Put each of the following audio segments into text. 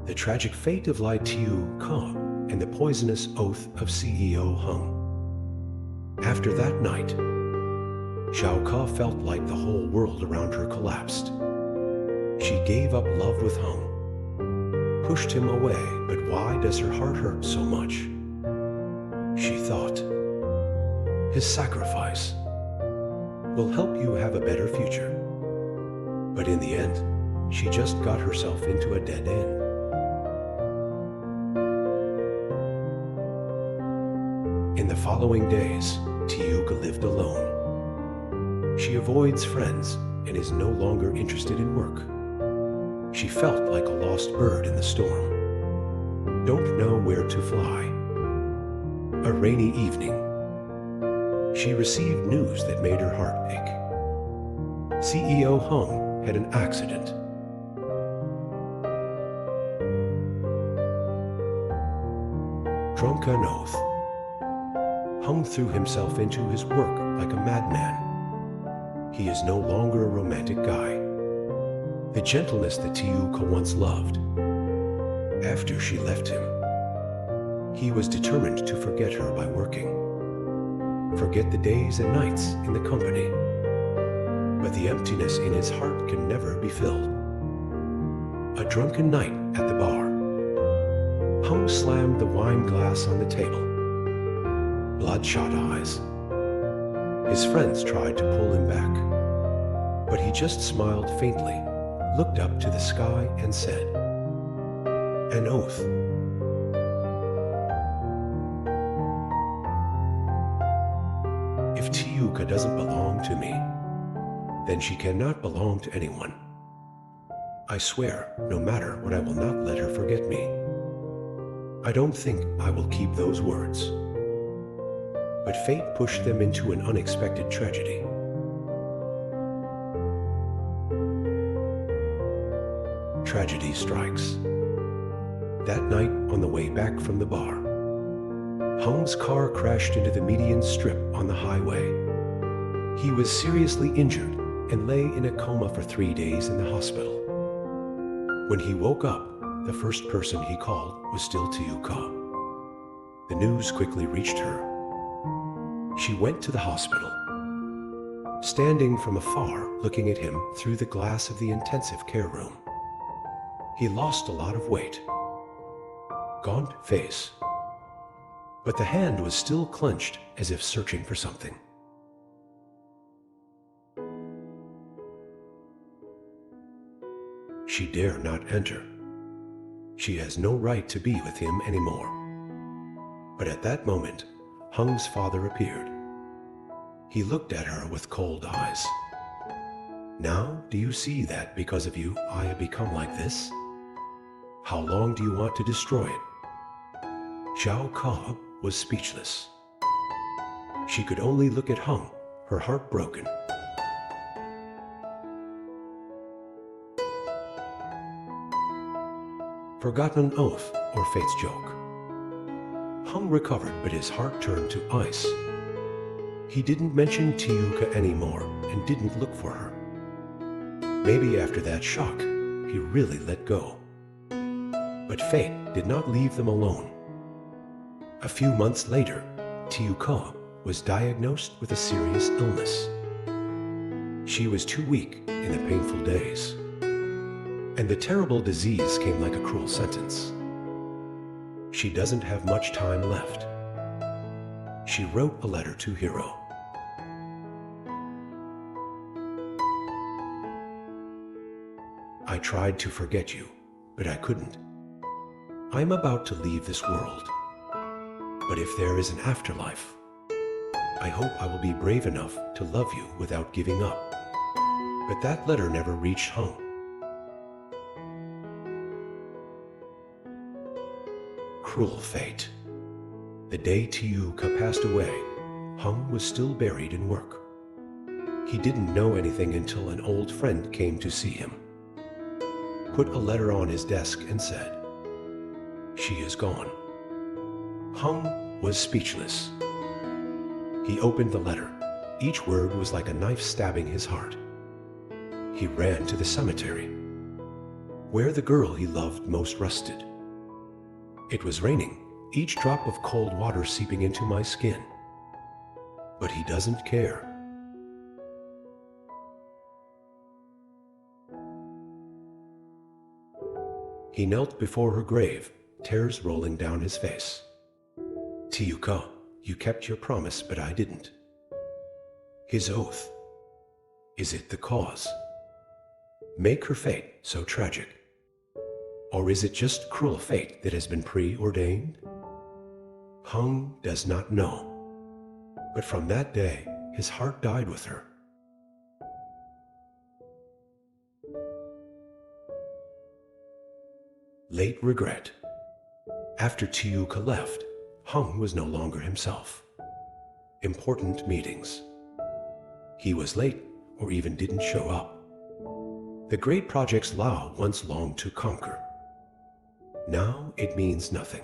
the tragic fate of Ly Tieu Ca, and the poisonous oath of CEO Hung. After that night, Tieu Ca felt like the whole world around her collapsed. She gave up love with Hung, pushed him away, but why does her heart hurt so much? She thought, his sacrifice will help you have a better future. But in the end, she just got herself into a dead end. In the following days, Tieu Ca lived alone. She avoids friends and is no longer interested in work. She felt like a lost bird in the storm. Don't know where to fly. A rainy evening, she received news that made her heart ache. CEO Hung had an accident. Drunk on oath, Hung threw himself into his work like a madman. He is no longer a romantic guy. The gentleness that Tieu Ca once loved. After she left him, he was determined to forget her by working. Forget the days and nights in the company. But the emptiness in his heart can never be filled. A drunken night at the bar. Hung slammed the wine glass on the table. Bloodshot eyes. His friends tried to pull him back, but he just smiled faintly, looked up to the sky and said, "An oath." If Tieu Ca doesn't belong to me, then she cannot belong to anyone. I swear, no matter what, I will not let her forget me. I don't think I will keep those words. But fate pushed them into an unexpected tragedy. Tragedy strikes. That night, on the way back from the bar, Hung's car crashed into the median strip on the highway. He was seriously injured and lay in a coma for 3 days in the hospital. When he woke up, the first person he called was still Tieu Ca. The news quickly reached her. She went to the hospital, standing from afar, looking at him through the glass of the intensive care room. He lost a lot of weight. Gaunt face. But the hand was still clenched as if searching for something. She dare not enter. She has no right to be with him anymore. But at that moment, Hung's father appeared. He looked at her with cold eyes. "Now do you see that because of you I have become like this? How long do you want to destroy it?" Tieu Ca was speechless. She could only look at Hung, her heart broken. Forgotten oath or fate's joke. Hung recovered, but his heart turned to ice. He didn't mention Tieu Ca anymore and didn't look for her. Maybe after that shock, he really let go. But fate did not leave them alone. A few months later, Tieu Ca was diagnosed with a serious illness. She was too weak in the painful days. And the terrible disease came like a cruel sentence. She doesn't have much time left. She wrote a letter to Hero. "I tried to forget you, but I couldn't. I'm about to leave this world. But if there is an afterlife, I hope I will be brave enough to love you without giving up." But that letter never reached Hung. Cruel fate. The day Tieu Ca passed away, Hung was still buried in work. He didn't know anything until an old friend came to see him, put a letter on his desk and said, "She is gone." Hung was speechless. He opened the letter. Each word was like a knife stabbing his heart. He ran to the cemetery. where the girl he loved most rested. It was raining, each drop of cold water seeping into my skin. But he doesn't care. He knelt before her grave, tears rolling down his face. Tieu Ca, you kept your promise, but I didn't. His oath. Is it the cause? Make her fate so tragic? Or is it just cruel fate that has been preordained? Hung does not know. But from that day, his heart died with her. Late regret. After Tieu Ca left, Hung was no longer himself. Important meetings. He was late or even didn't show up. The great projects Ly once longed to conquer. Now it means nothing.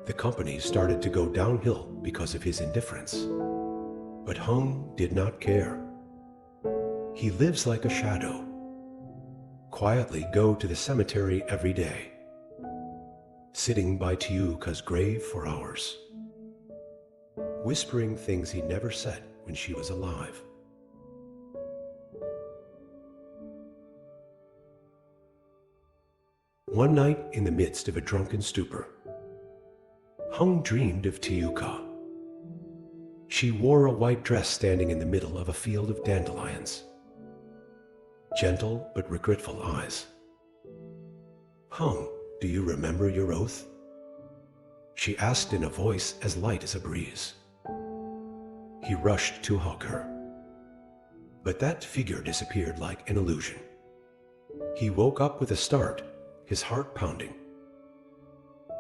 The company started to go downhill because of his indifference. But Hung did not care. He lives like a shadow. Quietly go to the cemetery every day, sitting by Tieu Ca's grave for hours, whispering things he never said when she was alive. One night, in the midst of a drunken stupor, Hung dreamed of Tieu Ca. She wore a white dress standing in the middle of a field of dandelions. Gentle but regretful eyes. Hung, do you remember your oath? She asked in a voice as light as a breeze. He rushed to hug her. But that figure disappeared like an illusion. He woke up with a start, his heart pounding.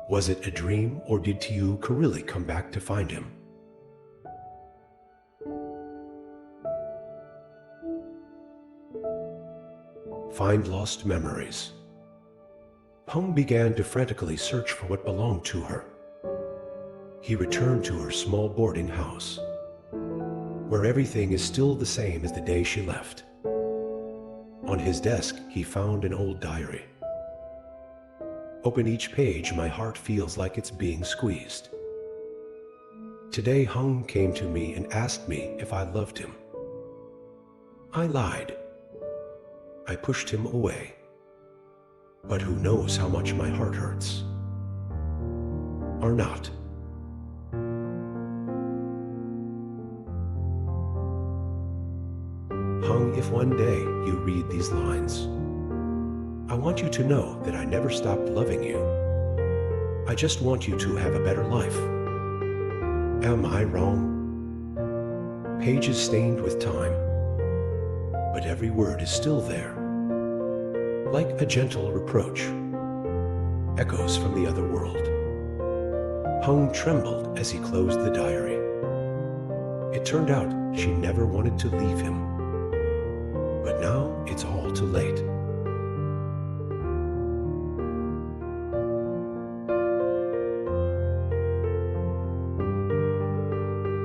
Was it a dream, or did Tieu Ca really come back to find him? Find lost memories. Hung began to frantically search for what belonged to her. He returned to her small boarding house, where everything is still the same as the day she left. On his desk, he found an old diary. Open each page, my heart feels like it's being squeezed. Today, Hung came to me and asked me if I loved him. I lied. I pushed him away. But who knows how much my heart hurts? Or not. Hung, if one day you read these lines, I want you to know that I never stopped loving you. I just want you to have a better life. Am I wrong? Pages stained with time, but every word is still there, like a gentle reproach, echoes from the other world. Hung trembled as he closed the diary. It turned out she never wanted to leave him, but now it's all too late.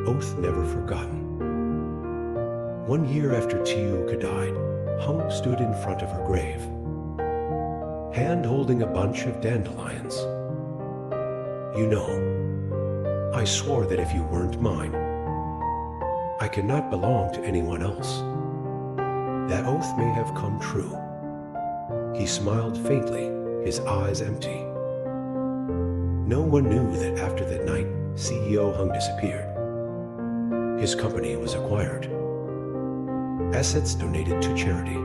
Oath never forgotten. 1 year after Tieu Ca died, Hung stood in front of her grave, hand holding a bunch of dandelions. You know, I swore that if you weren't mine, I cannot belong to anyone else. That oath may have come true. He smiled faintly, his eyes empty. No one knew that after that night, CEO Hung disappeared. His company was acquired. Assets donated to charity.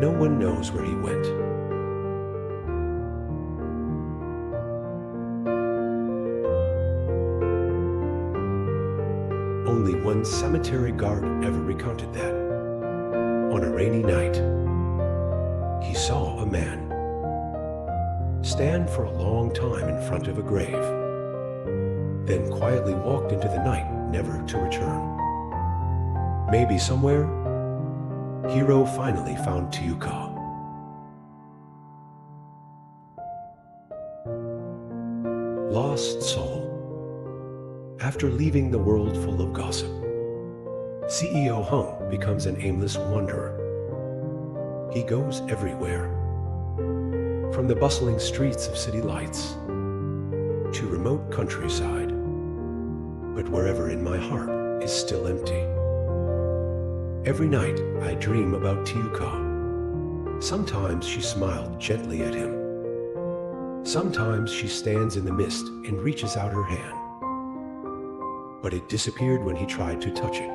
No one knows where he went. Only one cemetery guard ever recounted that. On a rainy night, he saw a man stand for a long time in front of a grave, then quietly walked into the night, never to return. Maybe somewhere, Hero finally found Tieu Ca. Lost soul. After leaving the world full of gossip, CEO Hung becomes an aimless wanderer. He goes everywhere, From the bustling streets of city lights to remote countryside, but wherever in my heart is still empty. Every night I dream about Tieu Ca. Sometimes she smiled gently at him. Sometimes she stands in the mist and reaches out her hand. But it disappeared when he tried to touch it.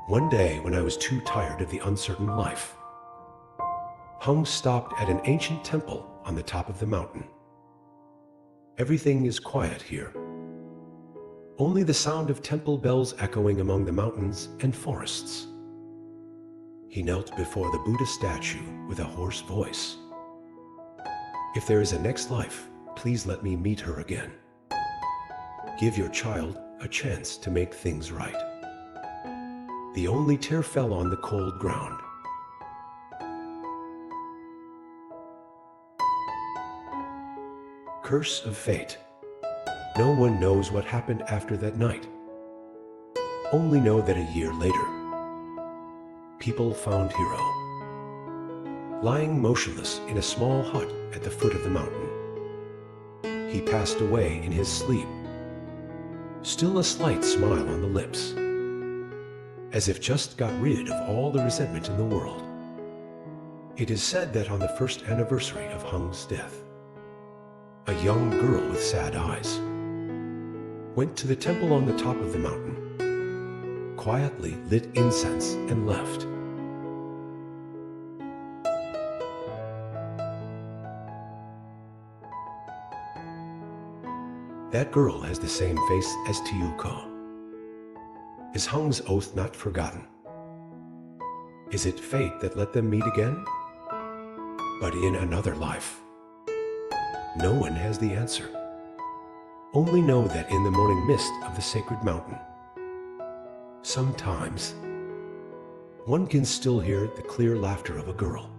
One day, when I was too tired of the uncertain life, Hung stopped at an ancient temple on the top of the mountain. Everything is quiet here. Only the sound of temple bells echoing among the mountains and forests. He knelt before the Buddha statue with a hoarse voice. If there is a next life, please let me meet her again. Give your child a chance to make things right. The only tear fell on the cold ground. Curse of fate. No one knows what happened after that night. Only know that a year later, people found Hero lying motionless in a small hut at the foot of the mountain. He passed away in his sleep, still a slight smile on the lips, as if just got rid of all the resentment in the world. It is said that on the first anniversary of Hung's death, a young girl with sad eyes went to the temple on the top of the mountain, quietly lit incense and left. That girl has the same face as Tieu Ca. Is Hung's oath not forgotten? Is it fate that let them meet again? But in another life, no one has the answer. Only know that in the morning mist of the sacred mountain, sometimes one can still hear the clear laughter of a girl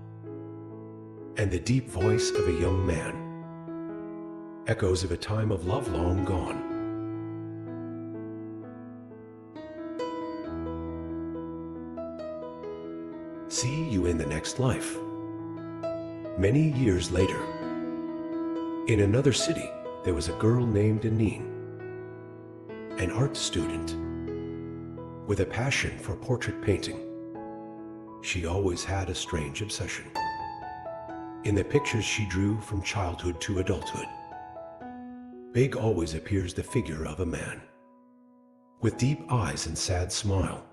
and the deep voice of a young man, echoes of a time of love long gone. See you in the next life. Many years later, in another city, there was a girl named Anine, an art student with a passion for portrait painting. She always had a strange obsession. In the pictures she drew from childhood to adulthood, big always appears the figure of a man with deep eyes and sad smile.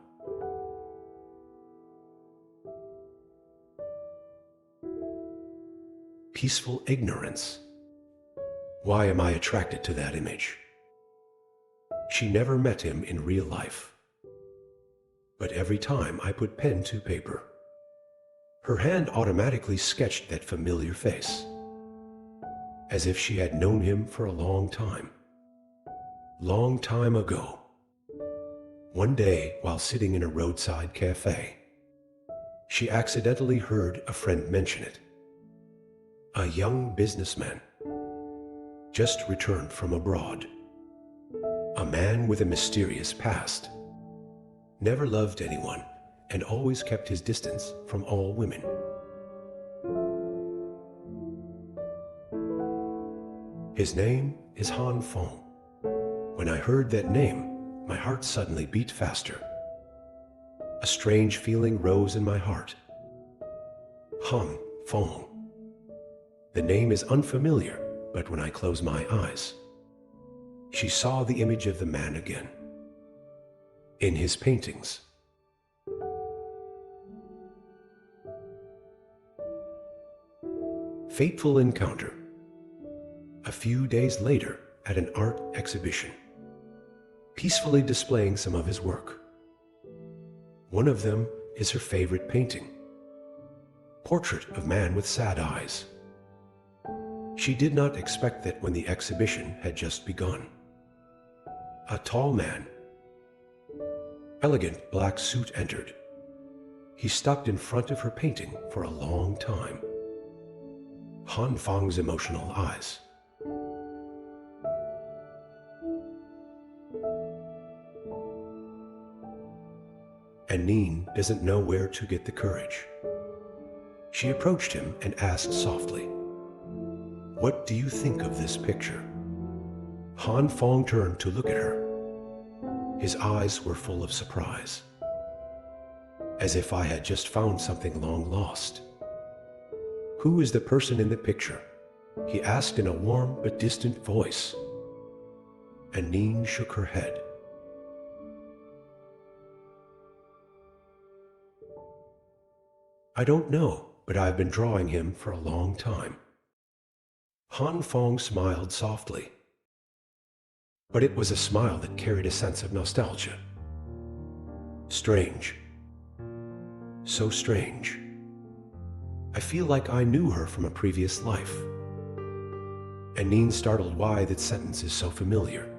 Peaceful ignorance. Why am I attracted to that image? She never met him in real life. But every time I put pen to paper, her hand automatically sketched that familiar face, as if she had known him for a long time ago. One day, while sitting in a roadside cafe, she accidentally heard a friend mention it. A young businessman, just returned from abroad. A man with a mysterious past. Never loved anyone and always kept his distance from all women. His name is Han Fong. When I heard that name, my heart suddenly beat faster. A strange feeling rose in my heart. Han Fong. The name is unfamiliar, but when I close my eyes, she saw the image of the man again. In his paintings. Fateful encounter. A few days later, at an art exhibition, peacefully displaying some of his work. One of them is her favorite painting. Portrait of man with sad eyes. She did not expect that when the exhibition had just begun. A tall man, elegant black suit entered. He stopped in front of her painting for a long time. Han Fong's emotional eyes. and Neen doesn't know where to get the courage. She approached him and asked softly, "What do you think of this picture?" Han Fong turned to look at her. His eyes were full of surprise. "As if I had just found something long lost." "Who is the person in the picture?" he asked in a warm but distant voice. And Neen shook her head. "I don't know, but I've been drawing him for a long time." Han Fong smiled softly. But it was a smile that carried a sense of nostalgia. Strange. So strange. I feel like I knew her from a previous life. And Neen startled why that sentence is so familiar.